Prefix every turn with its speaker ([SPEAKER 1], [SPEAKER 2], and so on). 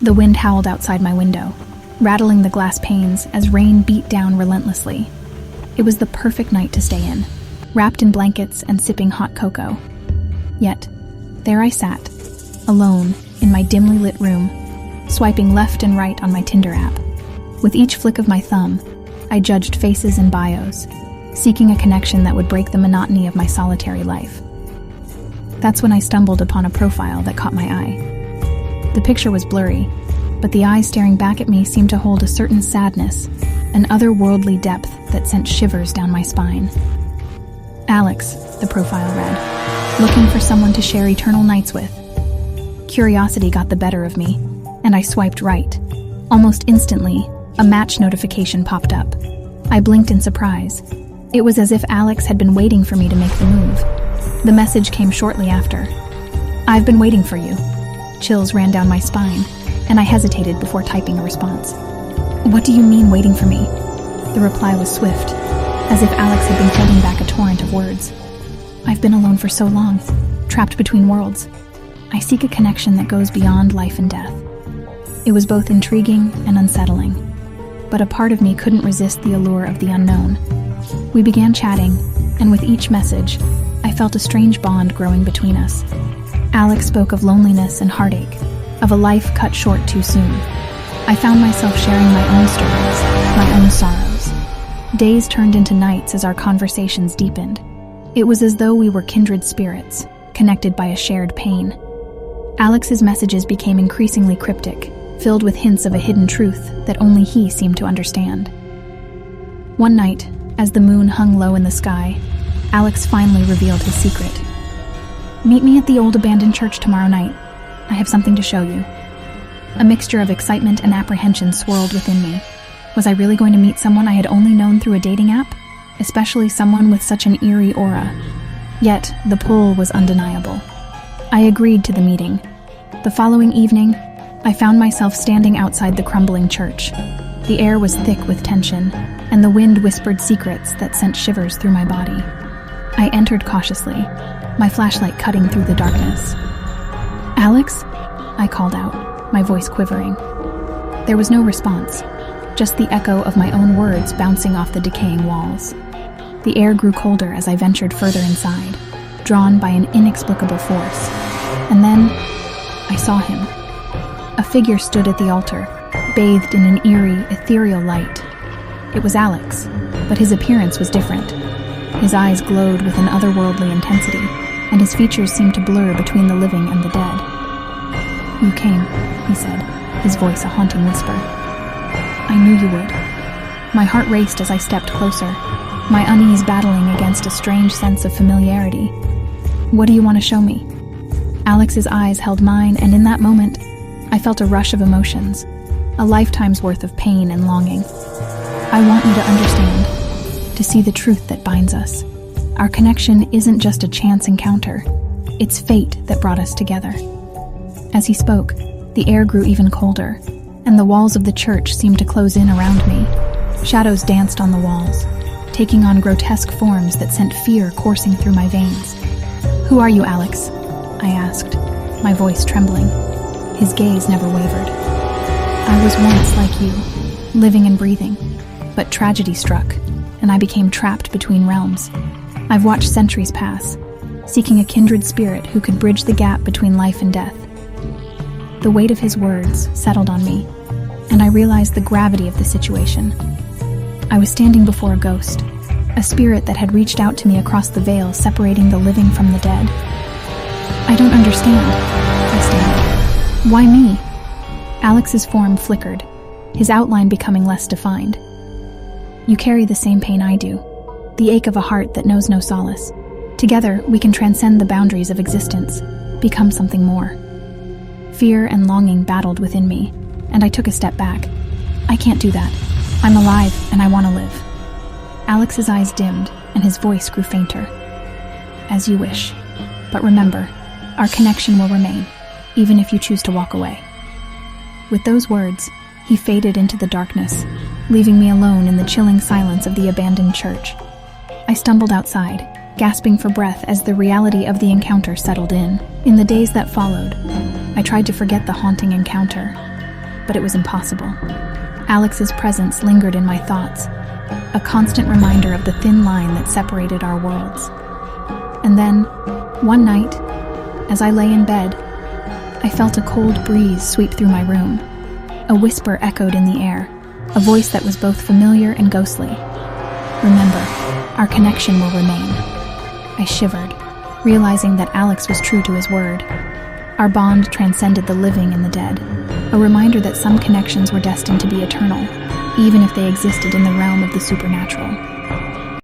[SPEAKER 1] The wind howled outside my window, rattling the glass panes as rain beat down relentlessly. It was the perfect night to stay in, wrapped in blankets and sipping hot cocoa. Yet, there I sat, alone, in my dimly lit room, swiping left and right on my Tinder app. With each flick of my thumb, I judged faces and bios, seeking a connection that would break the monotony of my solitary life. That's when I stumbled upon a profile that caught my eye. The picture was blurry, but the eyes staring back at me seemed to hold a certain sadness, an otherworldly depth that sent shivers down my spine. Alex, the profile read, looking for someone to share eternal nights with. Curiosity got the better of me, and I swiped right. Almost instantly, a match notification popped up. I blinked in surprise. It was as if Alex had been waiting for me to make the move. The message came shortly after. "I've been waiting for you." Chills ran down my spine, and I hesitated before typing a response. "What do you mean waiting for me?" The reply was swift, as if Alex had been holding back a torrent of words. "I've been alone for so long, trapped between worlds. I seek a connection that goes beyond life and death." It was both intriguing and unsettling, but a part of me couldn't resist the allure of the unknown. We began chatting, and with each message, I felt a strange bond growing between us. Alex spoke of loneliness and heartache, of a life cut short too soon. I found myself sharing my own stories, my own sorrows. Days turned into nights as our conversations deepened. It was as though we were kindred spirits, connected by a shared pain. Alex's messages became increasingly cryptic, filled with hints of a hidden truth that only he seemed to understand. One night, as the moon hung low in the sky, Alex finally revealed his secret. "Meet me at the old abandoned church tomorrow night. I have something to show you." A mixture of excitement and apprehension swirled within me. Was I really going to meet someone I had only known through a dating app? Especially someone with such an eerie aura. Yet, the pull was undeniable. I agreed to the meeting. The following evening, I found myself standing outside the crumbling church. The air was thick with tension, and the wind whispered secrets that sent shivers through my body. I entered cautiously, my flashlight cutting through the darkness. "Alex?" I called out, my voice quivering. There was no response, just the echo of my own words bouncing off the decaying walls. The air grew colder as I ventured further inside, drawn by an inexplicable force. And then, I saw him. A figure stood at the altar, bathed in an eerie, ethereal light. It was Alex, but his appearance was different. His eyes glowed with an otherworldly intensity, and his features seemed to blur between the living and the dead. "You came," he said, his voice a haunting whisper. "I knew you would." My heart raced as I stepped closer, my unease battling against a strange sense of familiarity. "What do you want to show me?" Alex's eyes held mine, and in that moment, I felt a rush of emotions, a lifetime's worth of pain and longing. "I want you to understand, to see the truth that binds us. Our connection isn't just a chance encounter. It's fate that brought us together." As he spoke, the air grew even colder, and the walls of the church seemed to close in around me. Shadows danced on the walls, taking on grotesque forms that sent fear coursing through my veins. "Who are you, Alex?" I asked, my voice trembling. His gaze never wavered. "I was once like you, living and breathing, but tragedy struck, and I became trapped between realms. I've watched centuries pass, seeking a kindred spirit who could bridge the gap between life and death." The weight of his words settled on me, and I realized the gravity of the situation. I was standing before a ghost, a spirit that had reached out to me across the veil separating the living from the dead. "I don't understand," I stammered. "Why me?" Alex's form flickered, his outline becoming less defined. "You carry the same pain I do, the ache of a heart that knows no solace. Together, we can transcend the boundaries of existence, become something more." Fear and longing battled within me, and I took a step back. "I can't do that. I'm alive, and I want to live." Alex's eyes dimmed, and his voice grew fainter. "As you wish. But remember, our connection will remain, even if you choose to walk away." With those words, he faded into the darkness, leaving me alone in the chilling silence of the abandoned church. I stumbled outside, gasping for breath as the reality of the encounter settled in. In the days that followed, I tried to forget the haunting encounter, but it was impossible. Alex's presence lingered in my thoughts, a constant reminder of the thin line that separated our worlds. And then, one night, as I lay in bed, I felt a cold breeze sweep through my room. A whisper echoed in the air, a voice that was both familiar and ghostly. "Remember, our connection will remain." I shivered, realizing that Alex was true to his word. Our bond transcended the living and the dead, a reminder that some connections were destined to be eternal, even if they existed in the realm of the supernatural.